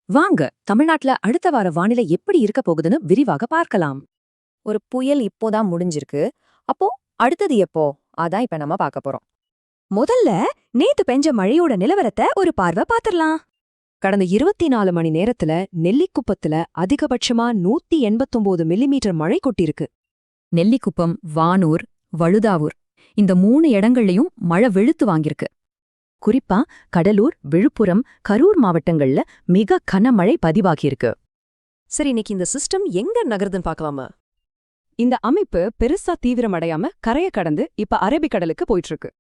வாங்க தமிழ்நாட்டுல அடுத்த வார வானிலை எப்படி இருக்க போகுதுன்னு விரிவாக பார்க்கலாம். ஒரு புயல் இப்போதான் முடிஞ்சிருக்கு. அப்போ அடுத்தது எப்போ? அதான் இப்ப நம்ம பார்க்க போறோம். முதல்ல நேத்து பெஞ்ச மழையோட நிலவரத்தை ஒரு பார்வை பாத்திரலாம். கடந்த 24 மணி நேரத்துல நெல்லிக்குப்பத்துல அதிகபட்சமா 189 மில்லிமீட்டர் மழை கொட்டிருக்கு. நெல்லிக்குப்பம், வானூர், வழுதாவூர் இந்த 3 இடங்கள்லயும் மழை வெளுத்து வாங்கியிருக்கு. குறிப்பா கடலூர், விழுப்புரம், கரூர் மாவட்டங்கள்ல மிக கனமழை பதிவாகியிருக்கு. சரி, இன்னைக்கு இந்த சிஸ்டம் எங்க நகருதுன்னு பார்க்கலாமா? இந்த அமைப்பு பெருசா தீவிரமடையாம கரையை கடந்து இப்ப அரபிக்கடலுக்கு போயிட்டு இருக்கு.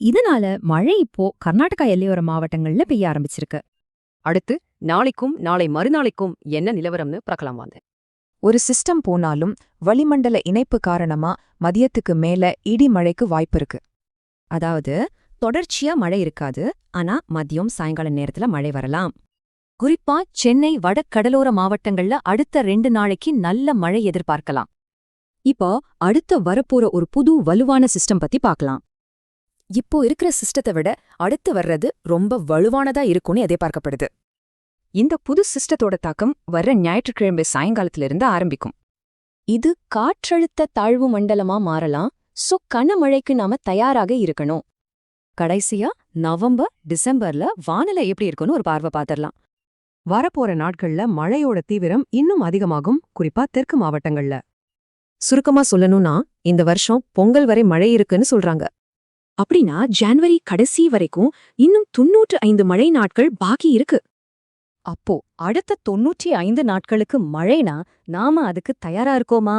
இதனால மழை இப்போ கர்நாடகா எல்லையோர மாவட்டங்கள்ல பெய்ய ஆரம்பிச்சிருக்கு. அடுத்து நாளைக்கும் நாளை மறுநாளைக்கும் என்ன நிலவரம்னு பார்க்கலாம் வாங்க. ஒரு சிஸ்டம் போனாலும் வளிமண்டல இணைப்பு காரணமா மதியத்துக்கு மேல இடி மழைக்கு வாய்ப்பு இருக்கு. அதாவது தொடர்ச்சியா மழை இருக்காது, ஆனா மதியம் சாயங்கால நேரத்துல மழை வரலாம். குறிப்பா சென்னை வடகடலோர மாவட்டங்கள்ல அடுத்த 2 நாளைக்கு நல்ல மழை எதிர்பார்க்கலாம். இப்போ அடுத்த வரப்போற ஒரு புது வலுவான சிஸ்டம் பத்தி பார்க்கலாம். இப்போ இருக்கிற சிஸ்டத்தை விட அடுத்து வர்றது ரொம்ப வலுவானதா இருக்கும்னு எதிர்பார்க்கப்படுது. இந்த புது சிஸ்டத்தோட தாக்கம் வர்ற ஞாயிற்றுக்கிழமை சாயங்காலத்திலிருந்து ஆரம்பிக்கும். இது காற்றழுத்த தாழ்வு மண்டலமா மாறலாம். கனமழைக்கு நாம தயாராக இருக்கணும். கடைசியா நவம்பர், டிசம்பர்ல வானிலை எப்படி இருக்குன்னு ஒரு பார்வை பாத்திரலாம். வரப்போற நாட்கள்ல மழையோட தீவிரம் இன்னும் அதிகமாகும், குறிப்பா தெற்கு மாவட்டங்கள்ல. சுருக்கமா சொல்லணும்னா இந்த வருஷம் பொங்கல் வரை மழை இருக்குன்னு சொல்றாங்க. அப்படின்னா ஜனவரி கடைசி வரைக்கும் இன்னும் 95 மழை நாட்கள் பாக்கி இருக்கு. அப்போ அடுத்த 95 நாட்களுக்கு மழைனா நாம அதுக்கு தயாரா இருக்கோமா?